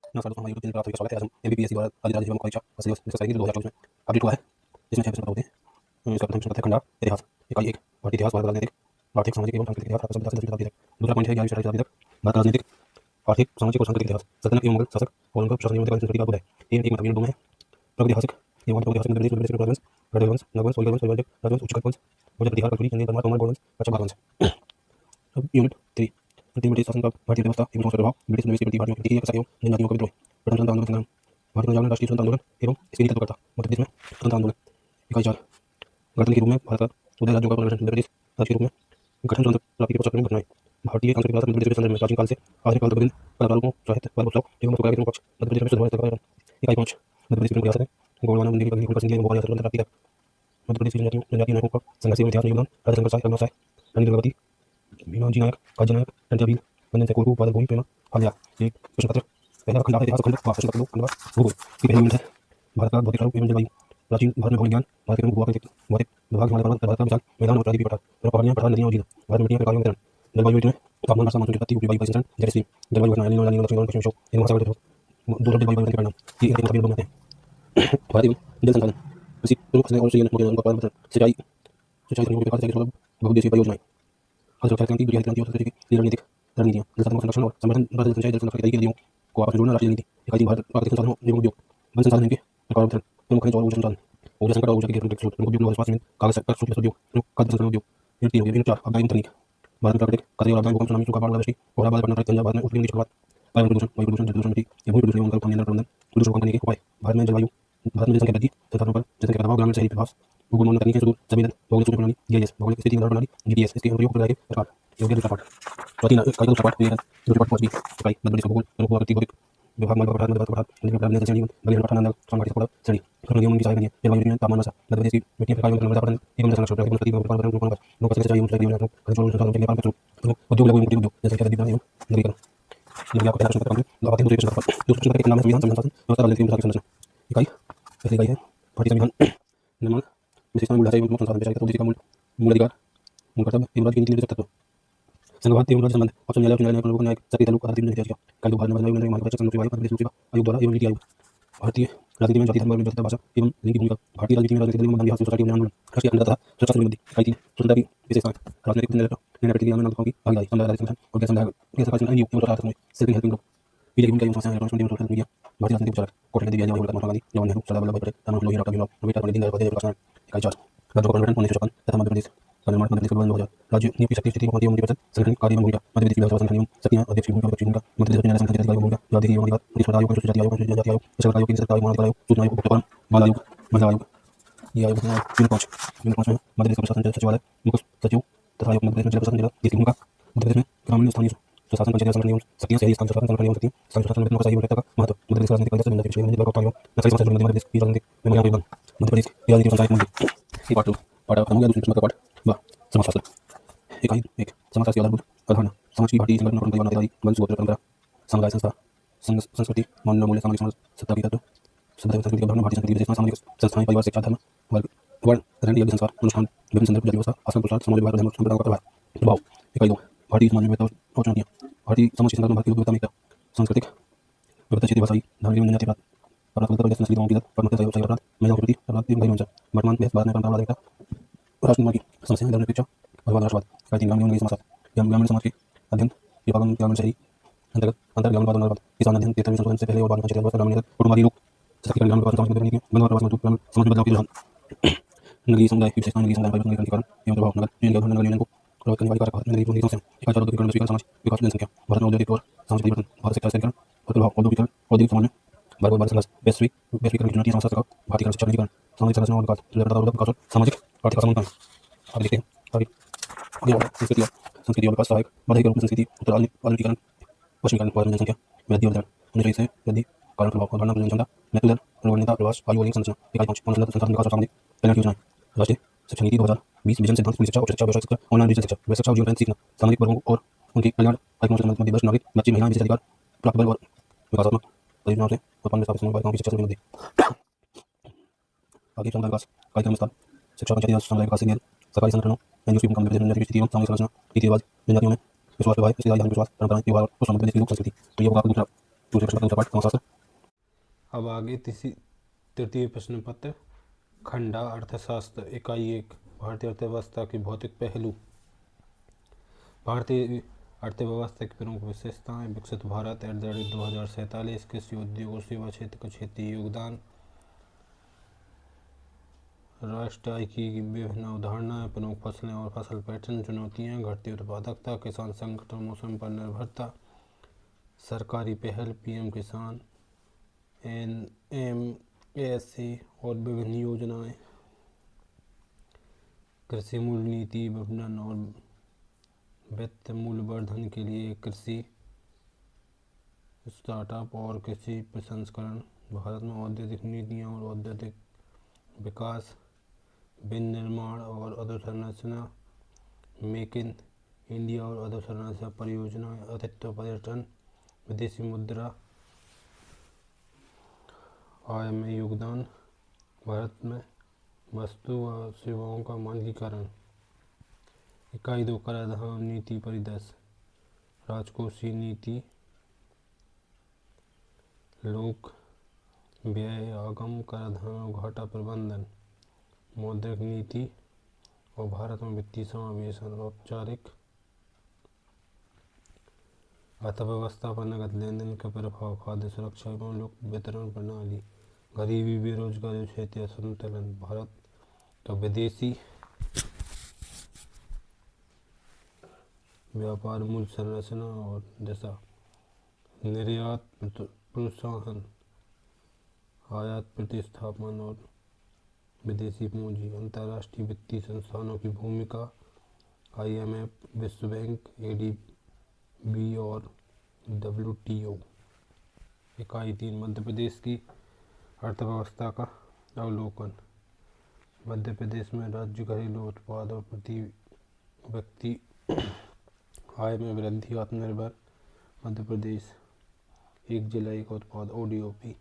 नमस्कार दोस्तों, हमारे यूट्यूब चैनल पर आप सभी का स्वागत है। आज हम एमपीपीएससी द्वारा आदित्य राज परीक्षा की 2024 में अपडेट हुआ है, जिसमें 6 प्रश्न होते हैं। इसका प्रथम प्रश्न है खंडार इतिहास। इकाई 1 भारतीय इतिहास, भारत राजनीतिक आर्थिक सामाजिक एवं सांस्कृतिक इतिहास, सभ्यता से 10वीं शताब्दी तक। दूसरा पॉइंट है 11वीं शताब्दी तक भारत राजनीतिक आर्थिक सामाजिक और सांस्कृतिक इतिहास, सल्तनत एवं मुगल शासक और उनका प्रशासन एवं मध्यकालीन संस्कृति का अद्भुत है। तीन एक मतलब दो में है प्रागैतिहासिक एवं प्रागैतिहासिक मध्य प्रदेश के राजवंश, गढ़वंश, नगवंश, वैगवंश, राजवंश, उच्चकल वंश, गुर्जर प्रतिहार, कठपुरी, चंदेल, परमार, तोमर, गौड़वंश, कच्छप, भारवंश। अब यूनिट 3 अंतिम ब्रिटिश शासन का भारतीय व्यवस्था एवं उसका प्रभाव, ब्रिटिश नवेश के प्रति भारतीयों के प्रति एवं जनजातियों का विद्रोह, प्रथम स्वतंत्रता आंदोलन संग्राम, भारत में जागरण राष्ट्रीय स्वतंत्रता आंदोलन एवं इसके नेतृत्वकर्ता मध्य प्रदेश में स्वतंत्रता आंदोलन। इकाई 4 गणतंत्र के रूप में भारत का उदय, राज्यों का पुनर्गठन, मध्य प्रदेश राज्य के रूप में गठन, स्वतंत्र प्राप्ति के पश्चात घटनाएं, भारतीय सांस्कृतिक विरासत, मध्य प्रदेश के संदर्भ में प्राचीन काल से आधुनिक काल तक विभिन्न कलाकारों, साहित्य, पर्व, उत्सव एवं कला के पक्ष, मध्य प्रदेश में शुद्ध भारत। इकाई 5 मध्य प्रदेश की प्रमुख रियासतें, गोंडवाना, बुंदेली, बघेली, फुलका, सिंधी, भोपाल, स्वतंत्रता प्राप्ति तक मध्य प्रदेश की जनजातीय नायकों का संघर्ष एवं इतिहास में योगदान, राजा शंकर साय, रघुनाथ साय, रानी दुर्गावती, भीमाजी नायक, काजी नायक, टंट्या बंधन से कोरकू, बादल, भूमि, प्रेमा, हालिया। एक प्रश्न पत्र पहला खंड इतिहास खंड, प्रश्न पत्र 2 खंड भूगोल की पहली यूनिट है भारत का भौतिक स्वरूप एवं जलवायु। प्राचीन भारत में भौगोलिक ज्ञान, भारत के प्रमुख भूआकृतिक भौतिक विभाग, हिमालय पर्वत, भारत का विशाल मैदान और प्राकृतिक पठार, पहाड़ियां, पठार, नदियां और झील, भारत में मिट्टियां, प्रकारों का वितरण, जलवायु यूनिट में तापमान, वर्षा, मानसून की उत्पत्ति, उपरी वायु परिसंचरण, जैसे स्ट्रीम, जलवायु घटना, एलिनो, लानिनो, दक्षिण पश्चिम विक्षोभ, इन महासागर दो जलवायु परिवर्तन के परिणाम, ये एक सभी लोग बनाते हैं। भारत एवं जल संसाधन, कृषि प्रमुख फसलें और मुख्य उत्पादन, सिंचाई सिंचाई तकनीकों के विकास, बहुउद्देशीय परियोजनाएं, खाद्य सुरक्षा क्रांति, दूसरी क्रांति और संस्कृति की रणनीतिक रणनीतियां, जल संसाधनों का संरक्षण और संवर्धन, भारत जल संचय, जल संरक्षण के तरीके, नदियों को आपस में जोड़ना, राष्ट्रीय नीति। इकाई 3 भारत प्राकृतिक संसाधनों एवं उद्योग, वन संसाधन के प्रकार वितरण, प्रमुख खनिज और ऊर्जा संसाधन, ऊर्जा संकट और ऊर्जा के स्रोत, प्रमुख उद्योग, इस्पात, सीमेंट, कागज, शक्कर, सूक्ष्म उद्योग, प्रमुख खाद्य संसाधन उद्योग। यूनिट 3 हो गया। यूनिट 4 आपदा एवं तकनीक, भारत में प्राकृतिक खतरे और आपदाएं, भूकंप, सुनामी, सूखा, बाढ़, ओलावृष्टि, कोहरा, बादल फटना, तंजा, भारत में उत्पन्न चक्रवात, पर्यावरण प्रदूषण, वायु प्रदूषण, जल प्रदूषण, मिट्टी या भूमि प्रदूषण एवं उनका नियंत्रण, प्रबंधन, प्रदूषण को कम करने के उपाय। भारत में जलवायु, भारत में जनसंख्या वृद्धि, संसाधनों पर जनसंख्या का दबाव, ग्रामीण शहरी प्रभाव, भूगोल मौन तकनीक, सुदूर संवेदन, भौगोलिक सूचना प्रणाली, जीआईएस, भौगोलिक स्थिति निर्धारण प्रणाली, जीपीएस, इसके अनुप्रयोग को के प्रकार। योग्य दूसरा पाठ चौथी इकाई का दूसरा पाठ दूसरे पाठ 5 इकाई मध्य प्रदेश का भूगोल, प्रमुख भूआकृति, भौतिक विभाग, मध्य पठार, मध्य पठार, नदी पठार, श्रेणी, बलिहार पठार, नंदा, सोनघाटी, सपोड़ा, श्रेणी, नदियों की सहायक नदियां, जलवायु यूनिट, तापमान, वर्षा, मध्य प्रदेश की मिट्टी, प्रकार एवं मृदा पठन एवं संरक्षण, प्राकृतिक वनस्पति एवं वनस्पति रूपों पर लोक सिंचाई एवं सिंचाई योजना, खनिज और संसाधनों के नेपाल का स्रोत, उद्योग, लघु उद्योग, जनसंख्या वृद्धि एवं नगरीकरण। ये आपको प्रश्न पत्र का आते हैं दूसरे प्रश्न पत्र। दूसरे प्रश्न पत्र के नाम है संविधान, संविधान शासन, व्यवस्था, राजनीति एवं संरचना। इकाई पहली इकाई है भारतीय संविधान निर्माण, विशेषता, मूल ढांचा एवं प्रमुख संसाधन, विषय का मूल मूल अधिकार, मूल कर्तव्य एवं राज्य की नीति निर्देशक तत्व, संघवाद एवं राज्य संबंध, ऑप्शन न्यायालय, न्यायालय, लोक न्याय, सत्य तालुक, आदि निर्देश किया। कल भारत में बदलाव महापरिषद, संघ आयोग, मध्य प्रदेश आयोग द्वारा एवं नीति आयोग। भारतीय राजनीति में जाति, धर्म, व्यवस्था, भाषा एवं लिंग की भूमिका, भारतीय राजनीति में राजनीतिक दलों, मध्यम सोसाइटी एवं आंदोलन, राष्ट्रीय अखंडता तथा सुरक्षा संबंधी। इकाई 3 स्वतंत्रता की विशेषताएं, राजनीतिक निर्णय प्रक्रिया में नागरिकों की भागीदारी, समुदाय संगठन और गैर सरकारी संगठन नियुक्त एवं राष्ट्र सेल्फ हेल्पिंग ग्रुप, पीछे की भूमिका एवं समस्याएं, इलेक्ट्रॉनिक एवं सोशल मीडिया, भारतीय राजनीतिक प्रचारक, कोटक देवी, जवाहरलाल महात्मा गांधी, जवाहरलाल नेहरू, सरदार वल्लभ भाई पटेल, राममनोहर लोहिया, डॉक्टर भीमराव अम्बेडकर, पंडित दीनदयाल उपाध्याय, जयप्रकाश नारायण। इकाई 4 राज्यों का गठन 1956 तथा मध्य प्रदेश का निर्माण, मध्य प्रदेश का गठन 2000। राज्य नियुक्ति, शक्ति, स्थिति, मुख्यमंत्री एवं मंत्रिपरिषद, संगठन कार्य एवं भूमिका, मध्य प्रदेश की विधानसभा संगठन एवं शक्तियां, अध्यक्ष की भूमिका, भूमिका, मध्य प्रदेश न्यायालय संगठन अधिकारी भूमिका, जवाबदेही एवं अधिकार, प्रतिस्पर्धा आयोग, अनुसूचित जाति आयोग, अनुसूचित जाति आयोग, पिछड़ा आयोग, केंद्र सरकार आयोग, मानवाधिकार आयोग, सूचना आयोग, उपकरण, बाल आयोग, महिला आयोग। ये आयोग है यूनिट 5 में मध्य प्रदेश का प्रशासन सचिवालय, मुख्य सचिव तथा आयोग, मध्य प्रदेश में जिला प्रशासन जिला, जिसकी भूमिका मध्य प्रदेश में ग्रामीण स्थानीय प्रशासन, पंचायत संगठन एवं शक्तियां, शहरी स्थानीय प्रशासन एवं शक्तियां, स्थानीय प्रशासन में नौकरशाही एवं का महत्व, मध्य प्रदेश राजनीतिक परिदृश्य, जनजातीय विषय में निर्भर वक्ताओं, नक्सली समस्या जुड़े मध्य प्रदेश की राजनीतिक में महिलाओं का योगदान, मध्य प्रदेश की राजनीति पंचायत मंत्री। ये पार्ट 2 पार्ट खत्म हो गया। दूसरे प्रश्न का पार्ट वाह समाजशास्त्र। इकाई 1 समाजशास्त्र की आधारभूत अवधारणा, समाज की भारतीय संगठन और परंपरा, नातेदारी, वंश, गोत्र, परंपरा, समुदाय, संस्था, संस्कृति, मानव मूल्य, सामाजिक समाज, सत्ता की तत्व, सभ्यता संस्कृति का अवधारणा, भारतीय संस्कृति, विशेषता, सामाजिक संस्थाएं, परिवार, शिक्षा, धर्म, वर्ग, वर्ण, रंग, यज्ञ, संस्कार, अनुष्ठान, विभिन्न संदर्भ, जाति व्यवस्था, आश्रम, पुरुषार्थ, समाज व्यवहार, धर्म, संप्रदायों का प्रभाव। इकाई 2 भारतीय समाज में विविधता और चुनौतियां, भारतीय समाज के संदर्भ में भारतीय विविधता में सांस्कृतिक विविधता, क्षेत्रीय भाषाई, धार्मिक एवं जनजातीय अपराध, अपराध, नस्ली की परंपरा, सही अपराध, महिलाओं के प्रति अपराध एवं गैर वंचन, वर्तमान में भारत में परंपरावाद, राष्ट्र निर्माण की समस्याएं, धर्मनिरपेक्ष, भगवान, राष्ट्रवाद। इकाई 3 ग्रामीण समाज, ग्रामीण समाज के अध्ययन, विभागन, ग्रामीण शहरी अंतर्गत अंतर ग्रामीण किसान अध्ययन, 73वें संशोधन से पहले और बाद में पंचायत व्यवस्था, ग्रामीण कुटुंबादी लोग सशक्तिकरण, ग्रामीण विकास, समाज नीति, बंधुआ प्रवास मजदूर, ग्रामीण समाज में बदलाव की रुझान, नगरीय समुदाय की विशेषताएं, नगरीय समुदाय परिवर्तन के कारण एवं प्रभाव, नगर यूनियन का नगर यूनियन को प्रभावित करने वाली कारक, नगरीय समस्या। इकाई 4 औद्योगिकरण, वैश्वीकरण, समाज विकास, जनसंख्या, भारत में औद्योगिक और सामाजिक परिवर्तन, भारत शिक्षा शहरीकरण और प्रभाव, औद्योगिकरण, औद्योगिक समाज में भारत संघर्ष, वैश्वीकरण की चुनौती, समाजशास्त्र का भारतीय शिक्षा नीतिकरण, सामाजिक संरचना और विकास, विकास और सामाजिक आर्थिक असमानता। आगे देखते हैं आगे संस्कृति और विकास सहायक, बाधा के रूप में संस्कृति, उत्तर आधुनिकीकरण, पश्चिमीकरण, भारत में जनसंख्या वृद्धि और उन्नीस से वृद्धि कारण प्रभाव, अवधारणा, जनसंख्या, नेतृत्व, रोगनियंत्रण, प्रवास, आयु, लिंग संरचना। इकाई 5 संसाधन विकास और सामाजिक कल्याण की योजनाएं, राष्ट्रीय शिक्षा नीति 2020, विजन सिद्धांत, स्कूली शिक्षा, उच्च शिक्षा, व्यावसायिक शिक्षा, ऑनलाइन डिजिटल शिक्षा, व्यवसाय शिक्षा, जीवन सीखना, सामाजिक वर्गों और उनकी कल्याण, कार्यक्रमों से संबंधित मध्यवर्ष नागरिक, बच्चे, महिलाएं, विशेष अधिकार प्राप्त बल और विकासात्मक परियोजनाओं से उत्पन्न स्थापित बालिकाओं की शिक्षा से वृद्धि। आगे समुदाय विकास कार्यक्रम विस्तार, शिक्षा, पंचायती राज, समुदाय विकास से गैर सरकारी संगठनों, एनजीओ की भूमिका, जनजातीय स्थिति एवं सामाजिक संरचना, रीति रिवाज, जनजातियों में विश्वास, व्यवहार, रिश्तेदारी, धार्मिक विश्वास, परंपराएं, त्योहार और मध्य प्रदेश की लोक संस्कृति। तो ये होगा आपका दूसरा दूसरे प्रश्न पत्र दूसरा पाठ समाजशास्त्र। अब आगे तृतीय प्रश्न पत्र खंडा अर्थशास्त्र इकाई 1 भारतीय अर्थव्यवस्था के भौतिक पहलू। भारतीय अर्थव्यवस्था की प्रमुख विशेषताएं। विकसित भारत @ 2047, कृषि, उद्योग और सेवा क्षेत्र का क्षेत्रीय योगदान, राष्ट्र आय की विभिन्न अवधारणाएं, प्रमुख फसलें और फसल पैटर्न, चुनौतियां, घटती उत्पादकता, किसान संकट और मौसम पर निर्भरता, सरकारी पहल, पीएम किसान, NMSA और विभिन्न योजनाएं, कृषि मूल्य नीति, विपणन और वित्त मूल्यवर्धन के लिए कृषि स्टार्टअप और कृषि प्रसंस्करण, भारत में औद्योगिक नीतियां और औद्योगिक विकास, विनिर्माण और अधोसंरचना, मेक इन इंडिया और अधोसंरचना परियोजनाएं, अतिथ्य पर्यटन, विदेशी मुद्रा, आय में योगदान, भारत में वस्तु व सेवाओं का मानकीकरण। इकाई 2 कराधान नीति परिदृश्य, राजकोषीय नीति, लोक व्यय, आगम, कराधान और घाटा प्रबंधन, मौद्रिक नीति और भारत में वित्तीय समावेशन, औपचारिक अर्थव्यवस्था पर नकद लेन देन का प्रभाव, खाद्य सुरक्षा एवं लोक वितरण प्रणाली, गरीबी, बेरोजगारी, क्षेत्रीय संतुलन, भारत तो विदेशी व्यापार मूल्य संरचना और दिशा, निर्यात प्रोत्साहन, आयात प्रतिस्थापन और विदेशी पूंजी, अंतर्राष्ट्रीय वित्तीय संस्थानों की भूमिका, IMF, विश्व बैंक, ADB और WTO। इकाई 3 मध्य प्रदेश की अर्थव्यवस्था का अवलोकन। मध्य प्रदेश में राज्य घरेलू उत्पाद और प्रति व्यक्ति आय में वृद्धि, आत्मनिर्भर मध्य प्रदेश, एक जिला एक उत्पाद ODOP,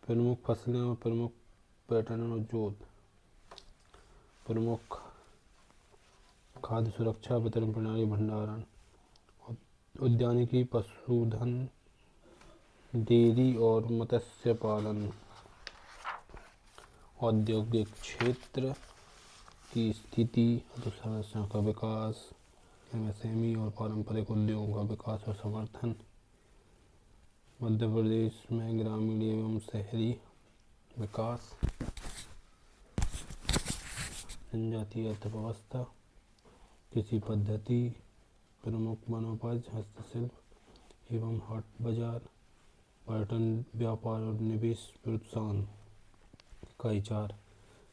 प्रमुख फसलें और प्रमुख पैटर्न और जोत, प्रमुख खाद्य सुरक्षा वितरण प्रणाली, भंडारण, उद्यानिकी, पशुधन, डेयरी और मत्स्य पालन, औद्योगिक क्षेत्र की स्थिति, अधोसंरचना का विकास, MSME और पारंपरिक उद्योगों का विकास और समर्थन, मध्य प्रदेश में ग्रामीण एवं शहरी विकास, जनजातीय अर्थव्यवस्था, कृषि पद्धति, प्रमुख वनोपज, हस्तशिल्प एवं हाट बाजार, पर्यटन, व्यापार और निवेश प्रोत्साहन। इकाई 4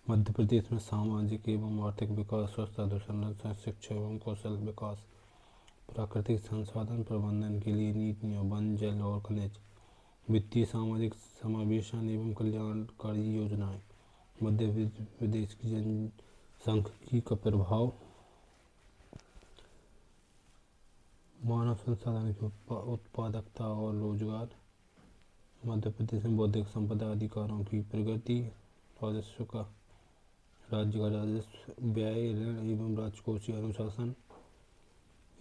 मध्य प्रदेश में सामाजिक एवं आर्थिक विकास, स्वास्थ्य, अधोसंरचना, शिक्षा एवं कौशल विकास, प्राकृतिक संसाधन प्रबंधन के लिए नीतियाँ, वन, जल और खनिज, वित्तीय सामाजिक समावेशन एवं कल्याणकारी योजनाएं, मध्य प्रदेश की जनसांख्यिकी का प्रभाव, मानव संसाधन की उत्पादकता और रोजगार, मध्य प्रदेश में बौद्धिक संपदा अधिकारों की प्रगति, राजस्व का राज्य का राजस्व, व्यय, ऋण एवं राजकोषीय अनुशासन।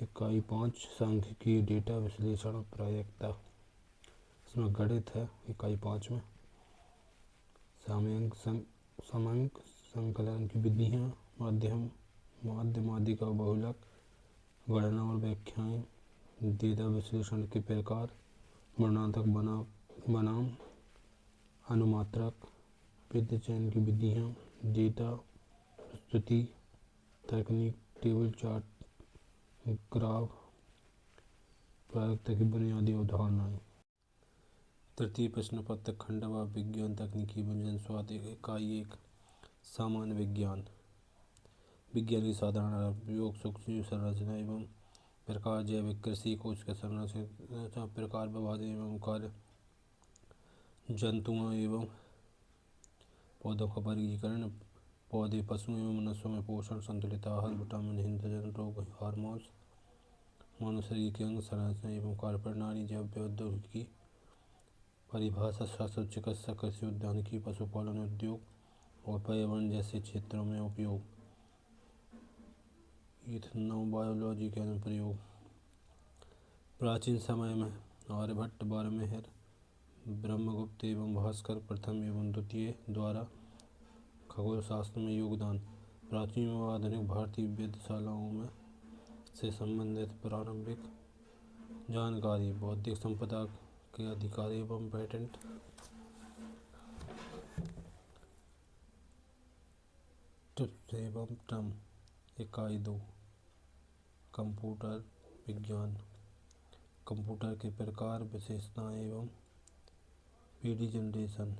इकाई 5 सांख्यिकीय डेटा विश्लेषण और प्रायिकता, इसमें गणित है। इकाई 5 में समंक संकलन की विधियाँ, माध्य माध्यिका बहुलक, गणना और व्याख्याएं, डेटा विश्लेषण के प्रकार, वर्णनात्मक बनाम अनुमात्रक, विधि चयन की विधियाँ, डेटा प्रस्तुति तकनीक, टेबल चार्ट, ग्राफ, प्रायिकता की बुनियादी अवधारणाएं। तृतीय प्रश्न पत्र खंडवा विज्ञान तकनीकी व्यंजन स्वाद। इकाई 1 सामान्य विज्ञान, विज्ञान की साधारण उपयोग, सूक्ष्म संरचना एवं प्रकार, जैविक कृषि, कोश का संरचना, प्रकार, विभाजन एवं कार्य, जंतुओं एवं पौधों का वर्गीकरण, पौधे, पशुओं एवं मनुष्यों में पोषण, संतुलित आहार, विटामिन, हिंसजन रोग, हार्मोन्स, मानव शरीर के अंग, संरचना एवं कार्य प्रणाली, जैव प्रौद्योगिकी, परिभाषा, शास्त्र, चिकित्सा, कृषि, उद्यानिकी, पशुपालन उद्योग और पर्यावरण जैसे क्षेत्रों में उपयोग, इथनोबायोलॉजी के अनुप्रयोग। प्राचीन समय में आर्यभट्ट, बारहमेहर, ब्रह्मगुप्त एवं भास्कर प्रथम एवं द्वितीय द्वारा खगोल शास्त्र में योगदान। प्राचीन व आधुनिक भारतीय वेधशालाओं में से संबंधित प्रारंभिक जानकारी। बौद्धिक संपदा के अधिकार एवं पेटेंट। टिप्स एवं टर्म। इकाई 2 कंप्यूटर विज्ञान। कंप्यूटर के प्रकार, विशेषताएं एवं पीडी जनरेशन।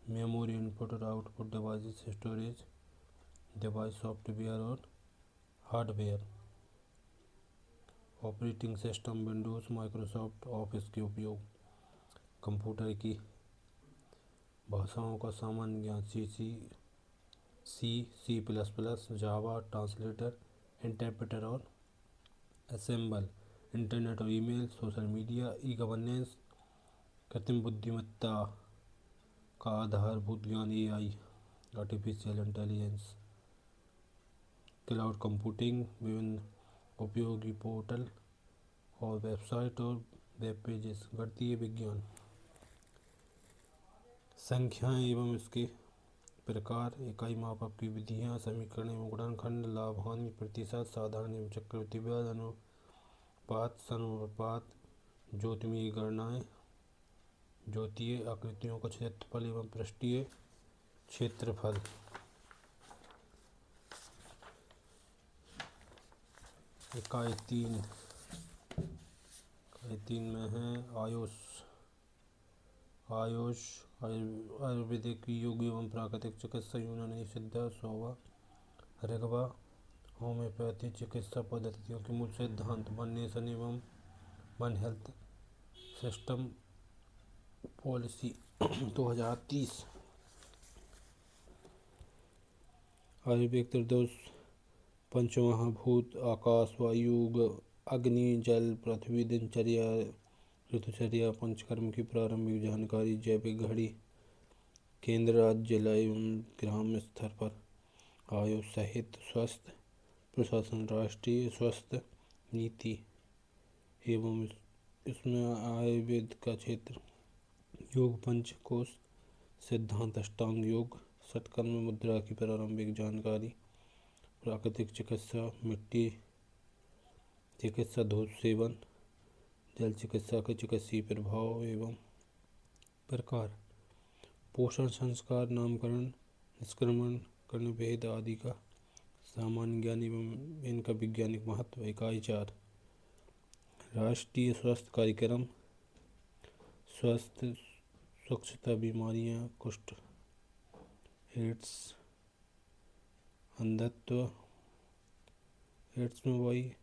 मेमोरी, इनपुट और output device, storage device, software और hardware. Operating system, Windows, Microsoft Office के उपयोग। कंप्यूटर की भाषाओं का सामान्य ज्ञान। C plus plus, Java, translator, interpreter और असेंबल। इंटरनेट और email, social media, e governance. कृत्रिम बुद्धिमत्ता का आधारभूत ज्ञान, AI, artificial intelligence. Cloud computing, विभिन्न उपयोगी पोर्टल और वेबसाइट और वेब पेजेस। गणितीय विज्ञान, संख्याएं एवं इसके प्रकार, इकाई माप की विधियाँ, समीकरण एवं गुणनखंड, लाभ हानि प्रतिशत, साधारण एवं चक्रवृद्धि ब्याज, अनुपात, समानुपात, ज्योतिषीय गणनाएं, ज्योतीय आकृतियों का क्षेत्रफल एवं पृष्ठीय क्षेत्रफल। इकाई 3 में है आयुष, आयुर्वेदिक, योग एवं प्राकृतिक चिकित्सा, यूनानी, सिद्ध, सौवा, ऋग्वा, होम्योपैथी चिकित्सा पद्धतियों के मूल सिद्धांत। वन नेशन एवं one health system policy 2030। Ayurveda त्रिदोष पंचमहाभूत, आकाश, वायु, अग्नि, जल, पृथ्वी, दिनचर्या, ऋतुचर्या, पंचकर्म की प्रारंभिक जानकारी। जैविक घड़ी, केंद्र, राज्य, जिला एवं ग्राम स्तर पर आयुष सहित स्वास्थ्य प्रशासन, राष्ट्रीय स्वास्थ्य नीति एवं इसमें आयुर्वेद का क्षेत्र। योग, पंचकोश सिद्धांत, अष्टांग योग, षटकर्म मुद्रा की प्रारंभिक जानकारी। प्राकृतिक चिकित्सा, मिट्टी चिकित्सा, धूप सेवन, जल चिकित्सा के चिकित्सीय प्रभाव एवं प्रकार। पोषण, संस्कार, नामकरण, निष्क्रमण, कर्ण भेद आदि का सामान्य ज्ञान एवं इनका वैज्ञानिक महत्व। इकाई 4 राष्ट्रीय स्वास्थ्य कार्यक्रम। स्वास्थ्य, स्वच्छता, बीमारियां, कुष्ठ, एड्स, अंधत्व, एड्स में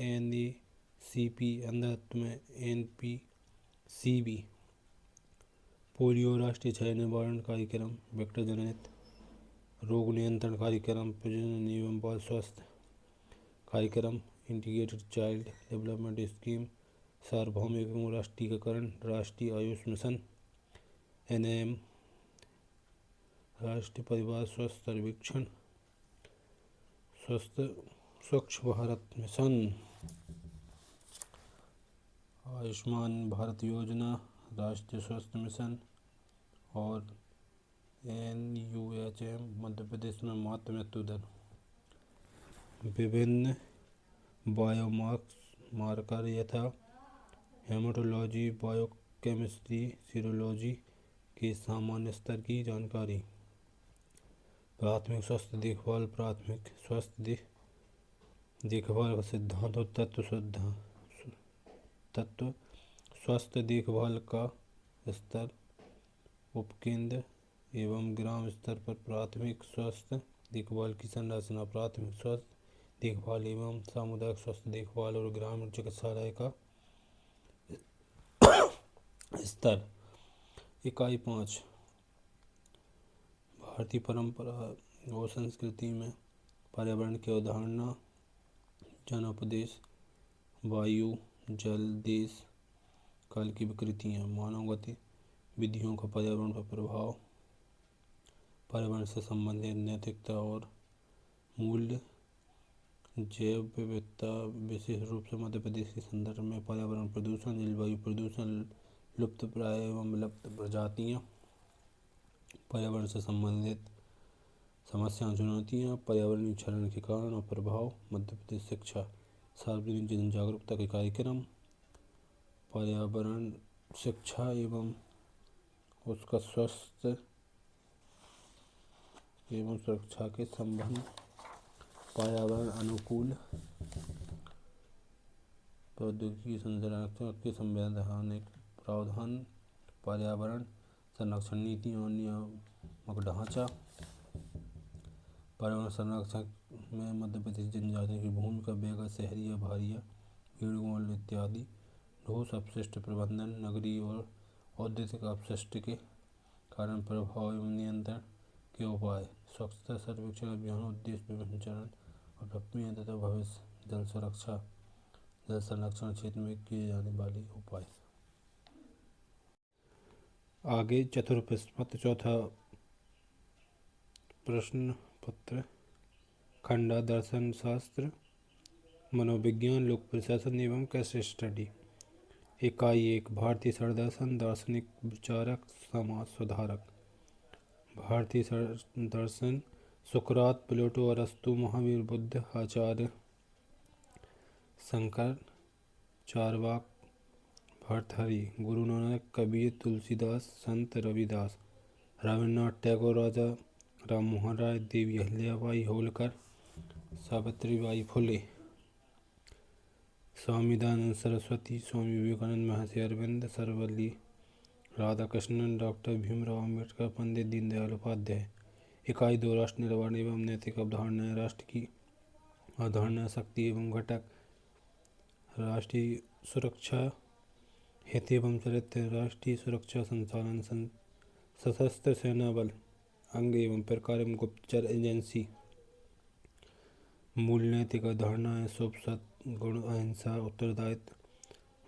NACP, अंधत्व में NPCB। पोलियो, राष्ट्रीय क्षय निवारण कार्यक्रम। वेक्टर जनित रोग नियंत्रण कार्यक्रम। प्रजनन एवं बाल स्वास्थ्य कार्यक्रम, इंटीग्रेटेड चाइल्ड डेवलपमेंट स्कीम। सार्वभौमिक एवं राष्ट्रीयकरण, राष्ट्रीय आयुष मिशन NAM। राष्ट्रीय परिवार स्वास्थ्य सर्वेक्षण, स्वच्छ भारत मिशन। आयुष्मान भारत योजना, राष्ट्रीय स्वास्थ्य मिशन और NUHM मध्य प्रदेश में मातृ मृत्यु दर। विभिन्न बायोमार्कर यथा हेमाटोलॉजी, बायोकेमिस्ट्री, सीरोलॉजी के सामान्य स्तर की जानकारी। प्राथमिक स्वास्थ्य देखभाल, प्राथमिक स्वास्थ्य देखभाल का सिद्धांत और तत्व स्वास्थ्य देखभाल का स्तर, उपकेंद्र एवं ग्राम स्तर पर प्राथमिक स्वास्थ्य देखभाल की संरचना। प्राथमिक स्वास्थ्य देखभाल एवं सामुदायिक स्वास्थ्य देखभाल और ग्रामीण चिकित्सालय का स्तर। इकाई 5 भारतीय परंपरा और संस्कृति में पर्यावरण की अवधारणा। जनोपदेश, वायु, जल, देश, काल की विकृतियाँ, मानव गतिविधियों का पर्यावरण पर प्रभाव, पर्यावरण से संबंधित नैतिकता और मूल्य, जैव विविधता, विशेष रूप से मध्य प्रदेश के संदर्भ में पर्यावरण प्रदूषण, जलवायु प्रदूषण, लुप्तप्राय एवं विलुप्त प्रजातियाँ, पर्यावरण से संबंधित समस्याएं, चुनौतियाँ, पर्यावरणीय क्षरण के कारण और प्रभाव, मध्य प्रदेश शिक्षा, सार्वजनिक जन जागरूकता के कार्यक्रम, पर्यावरण शिक्षा एवं उसका स्वास्थ्य एवं सुरक्षा के संबंध, पर्यावरण अनुकूल प्रौद्योगिकी संरक्षण के संवैधानिक प्रावधान, पर्यावरण संरक्षण नीति और नियामक ढांचा, पर्यावरण संरक्षण में मध्य प्रदेश जनजातियों की भूमिका, बेघर शहरिया भारिया भीड़ इत्यादि, ठोस अपशिष्ट प्रबंधन, नगरीय और औद्योगिक अपशिष्ट के कारण प्रभाव एवं नियंत्रण के उपाय, स्वच्छता सर्वेक्षण अभियान, उद्देश्य, विभिन्न चरण और प्रक्रिया तथा भविष्य, जल सुरक्षा, जल संरक्षण क्षेत्र में किए जाने वाले उपाय। आगे चतुर्प्रश्न चौथा प्रश्न पत्र, खंडा दर्शन शास्त्र, मनोविज्ञान, लोक प्रशासन एवं केस स्टडी। इकाई 1, भारतीय सरदर्शन, दार्शनिक विचारक, समाज सुधारक। भारतीय दर्शन, सुकरात, प्लेटो, अरस्तु, महावीर, बुद्ध, आचार्य शंकर, चारवाक, भर्तृहरि, गुरु नानक, कबीर, तुलसीदास, संत रविदास, रविन्द्रनाथ टैगोर, राजा राम मोहन राय, देवी अहिल्याबाई होलकर, सावित्रीबाई फुले, स्वामी दयानंद सरस्वती, स्वामी विवेकानंद, महर्षि अरविंद, सर्वपल्ली राधाकृष्णन, डॉक्टर भीमराव अम्बेडकर, पंडित दीनदयाल उपाध्याय। इकाई 2, राष्ट्र निर्माण एवं नैतिक अवधारणाएं, राष्ट्र की अवधारणा, शक्ति एवं घटक, राष्ट्रीय सुरक्षा हित एवं चरित्र, राष्ट्रीय सुरक्षा संचालन, सशस्त्र सेना बल, अंग एवं प्रकार एवं गुप्तचर एजेंसी, मूल नैतिक अवधारणाएं, शुभ सत्य गुण, अहिंसा, उत्तरदायित्व,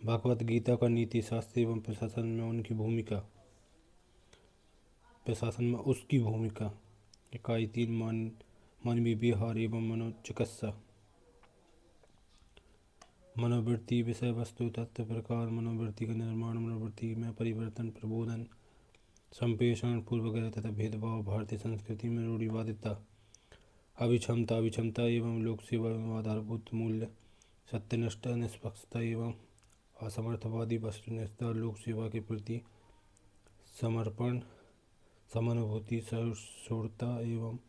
भगवत गीता का नीति शास्त्र एवं प्रशासन में उनकी भूमिका, प्रशासन में उसकी भूमिका। इकाई 3, मानवीय व्यवहार एवं मनोचिकित्सा, मनोवृत्ति, विषय वस्तु, तत्व, प्रकार, मनोवृत्ति का निर्माण, मनोवृत्ति में परिवर्तन, प्रबोधन, संप्रेषण, पूर्वग्रह तथा भेदभाव, भारतीय संस्कृति में रूढ़िवादिता, अभिक्षमता एवं लोक सेवा एवं आधारभूत मूल्य, सत्यनिष्ठा, निष्पक्षता एवं असमर्थवादी, वस्तुनिष्ठता, लोक सेवा के प्रति समर्पण, समानुभूति, सहिष्णुता एवं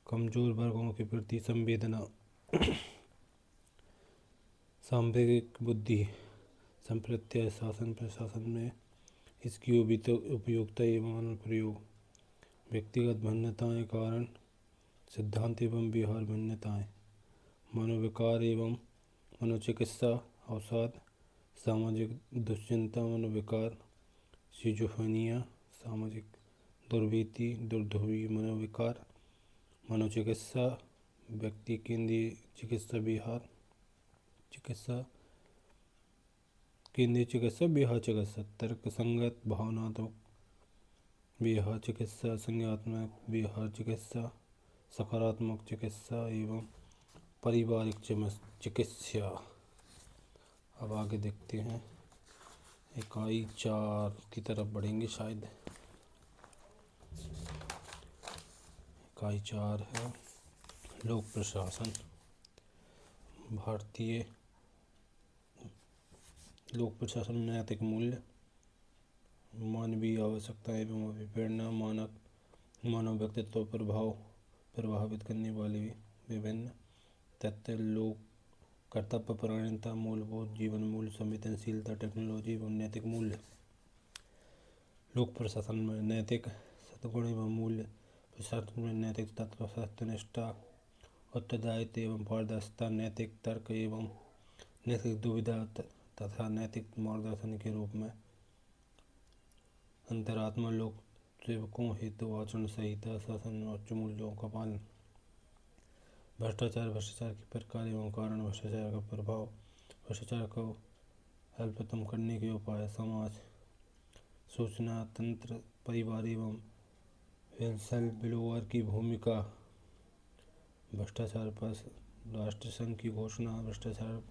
कमजोर वर्गों के प्रति संवेदना, सांवेगिक बुद्धि, संप्रत्यय, शासन प्रशासन में इसकी उपयोगिता एवं अनुप्रयोग, व्यक्तिगत भिन्नताएं, कारण सिद्धांत एवं व्यवहार भिन्नताएं, मनोविकार एवं मनोचिकित्सा, अवसाद, सामाजिक दुश्चिंता, मनोविकार, सिजोफ्रेनिया, सामाजिक दुर्वृत्ति, दुर्ध्रुवी मनोविकार, मनोचिकित्सा, व्यक्ति केंद्रीय चिकित्सा, व्यवहार चिकित्सा, तर्क संगत भावनात्मक व्यवहार चिकित्सा, संज्ञानात्मक व्यवहार चिकित्सा, सकारात्मक चिकित्सा एवं पारिवारिक चिकित्सा। अब आगे देखते हैं, इकाई 4 की तरफ बढ़ेंगे शायद। इकाई 4 है लोक प्रशासन। भारतीय लोक प्रशासन में नैतिक मूल्य, मानवीय आवश्यकताएं एवं अभिप्रेरणा, मानव व्यक्तित्व प्रभावित करने वाले विभिन्न तथ्य, लोक कर्तव्य परायणता, मूलभूत जीवन मूल्य, संवेदनशीलता, टेक्नोलॉजी एवं नैतिक मूल्य। लोक प्रशासन में नैतिक सद्गुण एवं मूल्य, प्रशासन में नैतिक तत्व, सत्यनिष्ठा, उत्तरदायित्व एवं पारदर्शिता, नैतिक तर्क एवं नैतिक दुविधा तथा नैतिक मार्गदर्शन के रूप में अंतरात्मा, लोक सेवकों हेतु आचरण संहिता, शासन और उच्च मूल्यों का पालन। भ्रष्टाचार के प्रकार एवं कारण, भ्रष्टाचार का प्रभाव, भ्रष्टाचार को अल्पतम करने के उपाय, समाज सूचना तंत्र, परिवार एवं विल्सन बिलोवर की भूमिका, भ्रष्टाचार पर राष्ट्रसंघ की घोषणा, भ्रष्टाचार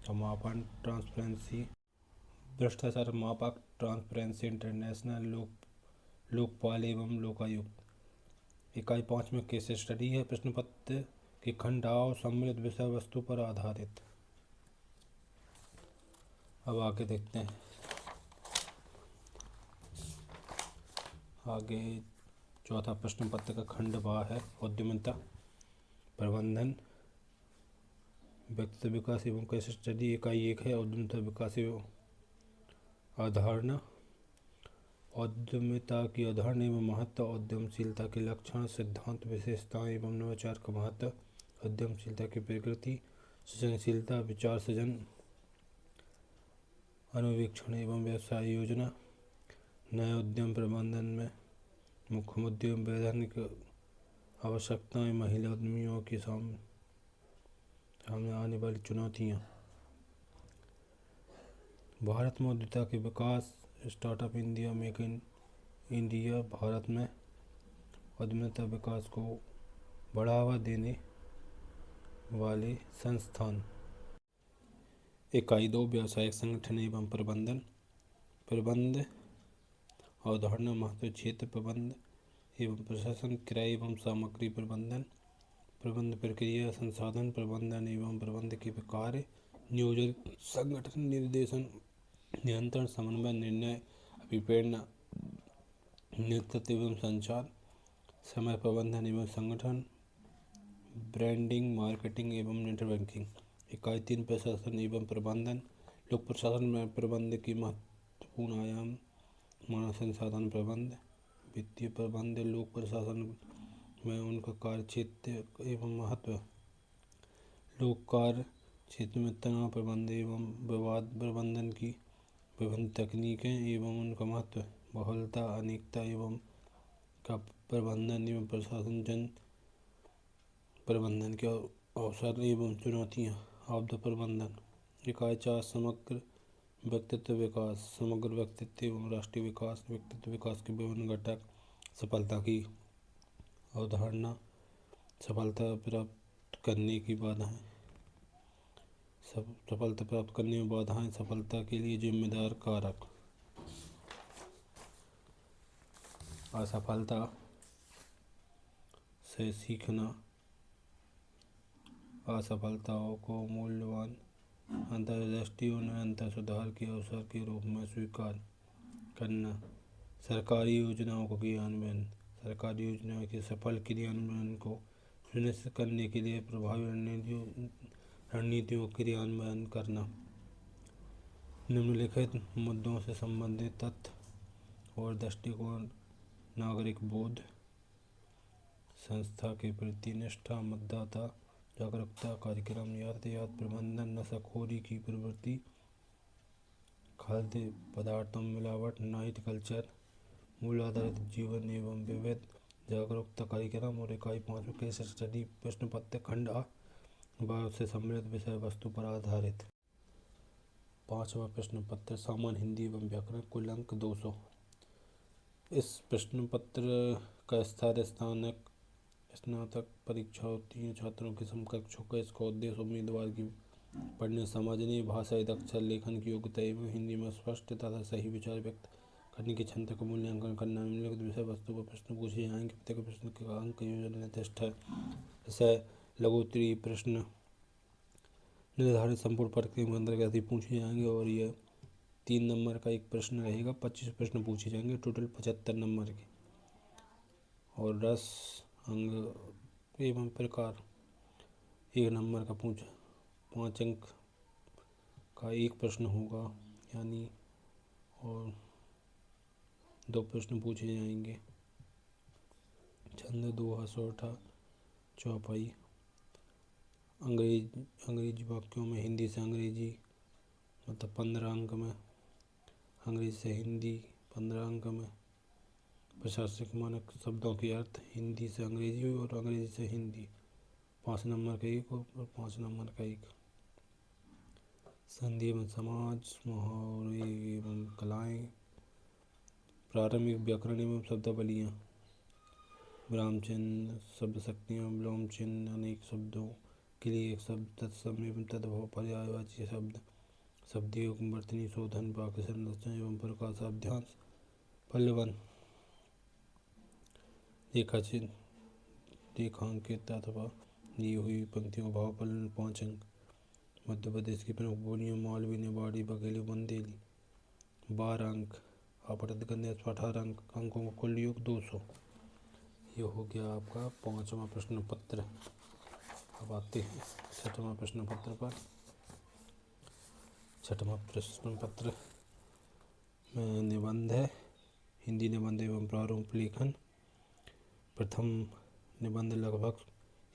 का मापन, ट्रांसपेरेंसी, भ्रष्टाचार मापक ट्रांसपेरेंसी इंटरनेशनल, लोकपाल एवं लोकायुक्त। इकाई 5 में केस स्टडी है। प्रश्न पत्र के खंड और सम्मिलित विषय वस्तु पर आधारित। अब आगे देखते हैं। आगे चौथा प्रश्न पत्र का खंड वह है उद्यमिता प्रबंधन व्यक्तित्व विकास एवं केस स्टडी। इकाई 1 है उद्यमिता विकास एवं अवधारणा। उद्यमिता की अवधारणा एवं महत्व, उद्यमशीलता के लक्षण, सिद्धांत, विशेषताएं एवं नवाचार का महत्व, उद्यमशीलता की प्रकृति, सृजनशीलता, विचार सृजन, अनुवीक्षण एवं व्यवसाय योजना, नए उद्यम प्रबंधन में मुख्य मुद्दे एवं वैधानिक आवश्यकताएं, महिला उद्यमियों के सामने आने वाली चुनौतियां, भारत में उद्यमिता के विकास, startup India, make in India, Bharat में उद्यमिता विकास को बढ़ावा देने वाले संस्थान। इकाई 2 व्यावसायिक संगठन एवं प्रबंधन। प्रबंध अवधारणा, महत्व, क्षेत्र प्रबंध एवं प्रशासन, क्रय एवं सामग्री प्रबंधन, प्रबंध प्रक्रिया, संसाधन प्रबंधन एवं प्रबंध के कार्य, नियोजन, संगठन, निर्देशन, नियंत्रण, समन्वय, निर्णय, अभिप्रेरणा, नेतृत्व एवं संचार, समय प्रबंधन एवं संगठन, ब्रांडिंग, मार्केटिंग एवं नेटवर्किंग। इकाई 3 प्रशासन एवं प्रबंधन। लोक प्रशासन में प्रबंध की महत्वपूर्ण आयाम, मानव संसाधन प्रबंध, वित्तीय प्रबंध। लोक प्रशासन में उनका कार्य क्षेत्र एवं महत्व, लोक कार्य क्षेत्र में तनाव प्रबंधन एवं विवाद प्रबंधन की विभिन्न तकनीकें एवं उनका महत्व, बहुलता, अनेकता एवं का प्रबंधन एवं प्रशासन, जन प्रबंधन के अवसर एवं चुनौतियाँ, आपदा प्रबंधन। इकाई 4 समग्र व्यक्तित्व विकास, समग्र व्यक्तित्व एवं राष्ट्रीय विकास। व्यक्तित्व विकास के विभिन्न घटक, सफलता की अवधारणा, सफलता प्राप्त करने की बाधाएं, सफलता प्राप्त करने में बाधाएं, सफलता के लिए जिम्मेदार कारक, असफलता से सीखना, असफलताओं को मूल्यवान, अंतर्दृष्टि और निरंतर सुधार के अवसर के रूप में स्वीकार करना, सरकारी योजनाओं को क्रियान्वयन, सरकारी योजनाओं के सफल क्रियान्वयन को सुनिश्चित करने के लिए प्रभावी रणनीतियों का क्रियान्वयन करना, निम्नलिखित मुद्दों से संबंधित तथ्य और दृष्टिकोण, नागरिक बोध, संस्था के प्रति निष्ठा, मतदाता जागरूकता कार्यक्रम, यातायात प्रबंधन, नशाखोरी की प्रवृत्ति, खाद्य पदार्थों में मिलावट, नाइट कल्चर, मूल्य आधारित जीवन एवं विविध जागरूकता कार्यक्रम। और इकाई 5 केस स्टडी प्रश्न पत्र खंड आ बायों से सम्मिलित विषय वस्तु पर आधारित। 5वां प्रश्न पत्र सामान्य हिंदी एवं व्याकरण, कुल अंक 200। इस प्रश्न पत्र का स्थायी स्नातक परीक्षा उत्तीर्ण छात्रों के समकक्ष होगा। इसका उद्देश्य उम्मीदवार की पढ़ने, समझने, भाषा दक्षता, लेखन की योग्यता एवं हिंदी में स्पष्ट तथा सही विचार व्यक्त करने की क्षमता का मूल्यांकन करना। निम्नलिखित विषय वस्तु पर प्रश्न पूछे जाएंगे। प्रत्येक प्रश्न का अंक योजना निर्दिष्ट है। विषय लघुत्तरीय प्रश्न निर्धारित संपूर्ण पाठ्यक्रम के अंतर्गत ही पूछे जाएंगे और यह 3 नंबर का एक प्रश्न रहेगा। 25 प्रश्न पूछे जाएंगे, टोटल 75 नंबर के। और रस अंग एवं प्रकार 1 नंबर का पूछा, 5 अंक का एक प्रश्न होगा यानी, और 2 प्रश्न पूछे जाएंगे। छंद, दोहा, सोरठा, चौपाई। अंग्रेजी वाक्यों में हिंदी से अंग्रेजी मतलब 15 अंक में, अंग्रेजी से हिंदी 15 अंक में। प्रशासनिक मानक शब्दों के अर्थ हिंदी से अंग्रेजी और अंग्रेजी से हिंदी 5 नंबर का एक और 5 नंबर का एक। संधि एवं समाज, मुहावरे एवं कलाएं, प्रारंभिक व्याकरण एवं शब्दावलियाँ, विराम चिन्ह, शब्द शक्तियाँ, विलोम चिन्ह, अनेक शब्दों के लिए एक शब्द, तत्सम एवं तद्भव, पर्यायवाची शब्द, शब्दयोग, वर्तनी शोधन, वाक्य संरचना एवं प्रकाशाभ्यास। पल 1 रेखांकित अथवा दी हुई पंक्तियों भाव। पल 5 अंक। मध्य प्रदेश की प्रमुख बोलियां मालवी, निवाड़ी, बघेली, बुंदेली। 12 अंक। अपठित गणेश 18 अंक। अंकों का कुल योग 200। ये हो गया आपका 5वां प्रश्न पत्र। अब आते हैं 6वां प्रश्न पत्र पर। 6वां प्रश्न पत्र में निबंध है, हिंदी निबंध एवं प्रारूप लेखन। प्रथम निबंध लगभग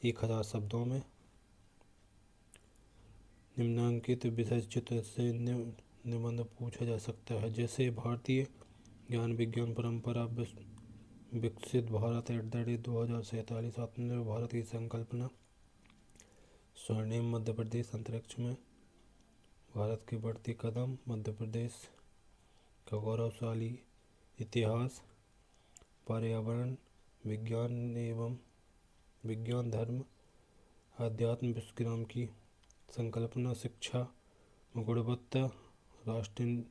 1000 शब्दों में। निम्नांकित विषय चित्र से निबंध पूछा जा सकता है, जैसे भारतीय ज्ञान विज्ञान परंपरा, विकसित भारत @ 2047, आत्मनिर्भर भारत की संकल्पना, स्वर्णिम मध्य प्रदेश अंतरिक्ष में, भारत के बढ़ते कदम, मध्य प्रदेश का गौरवशाली इतिहास, पर्यावरण, विज्ञान धर्म, आध्यात्म, विश्वग्राम की संकल्पना, शिक्षा में गुणवत्ता, राष्ट्रीय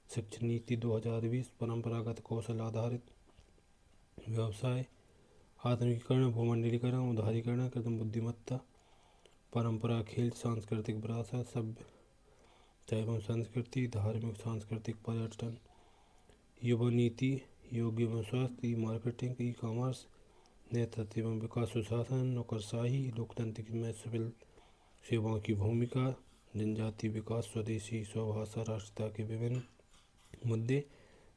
शिक्षा नीति 2020, परंपरागत कौशल आधारित व्यवसाय, आधुनिकीकरण, भूमंडलीकरण, उदारीकरण, कृत्रिम बुद्धिमत्ता, परंपरा, खेल, सांस्कृतिक विरासत, सभ्यता एवं संस्कृति, धार्मिक सांस्कृतिक पर्यटन, युवा नीति, योग एवं स्वास्थ्य, मार्केटिंग, ई कॉमर्स, नेतृत्व एवं विकास, सुशासन, नौकरशाही, लोकतंत्र में सिविल सेवाओं की भूमिका, जनजातीय विकास, स्वदेशी स्वभाषा, राष्ट्रीयता के विभिन्न मुद्दे,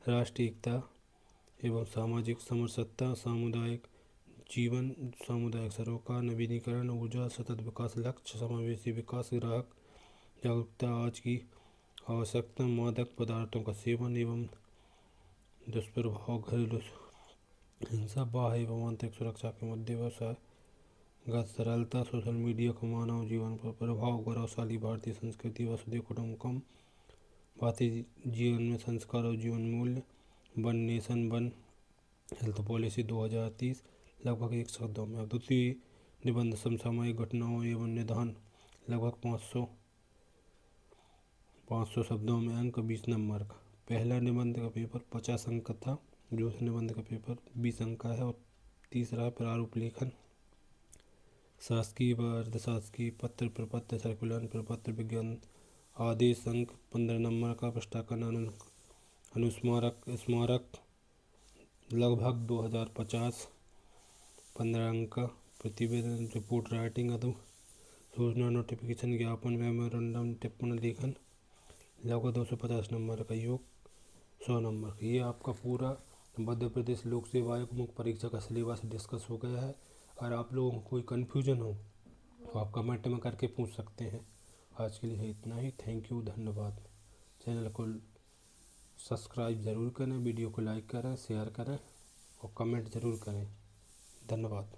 राष्ट्रीय एकता एवं सामाजिक समरसता, सामुदायिक जीवन, सामुदायिक सरोकार, नवीनीकरण, ऊर्जा, सतत विकास लक्ष्य, समावेशी विकास, ग्राहक जागरूकता, आज की आवश्यकता, मादक पदार्थों का सेवन एवं दुष्प्रभाव, घरेलू हिंसा, बाह्य एवं आंतरिक सुरक्षा के मुद्दे, व्यवसायगत सरलता, सोशल मीडिया का मानव जीवन पर प्रभाव, गौरवशाली भारतीय संस्कृति, वसुधैव कुटुंबकम, भारतीय जीवन में संस्कार और जीवन मूल्य, one nation one health policy 2030, लगभग 1 शब्दों में। द्वितीय निबंध समसामयिक घटनाओं एवं निदान, लगभग 500 शब्दों में, अंक 20 नंबर का। पहला निबंध का पेपर 50 अंक का था, दूसरे निबंध का पेपर 20 अंक का है, और तीसरा है प्रारूप लेखन। शासकीय व अर्धशासकीय पत्र, प्रपत्र, सर्कुलर, प्रपत्र, विज्ञान आदेश, अंक 15 नंबर का। पृष्ठाकन, अनुस्मारक, स्मारक, लगभग 2050, 15 अंक का। प्रतिवेदन, रिपोर्ट राइटिंग, सूचना, नोटिफिकेशन, ज्ञापन, मेमोरेंडम, टिप्पणी लेखन, लगभग 250 नंबर का। योग 100 नंबर का। ये आपका पूरा मध्य प्रदेश लोक सेवा आयोग मुख्य परीक्षा का सिलेबस डिस्कस हो गया है। अगर आप लोगों को कोई कन्फ्यूजन हो तो आप कमेंट में करके पूछ सकते हैं। आज के लिए इतना ही। थैंक यू, धन्यवाद। चैनल को सब्सक्राइब ज़रूर करें, वीडियो को लाइक करें, शेयर करें और कमेंट ज़रूर करें। धन्यवाद।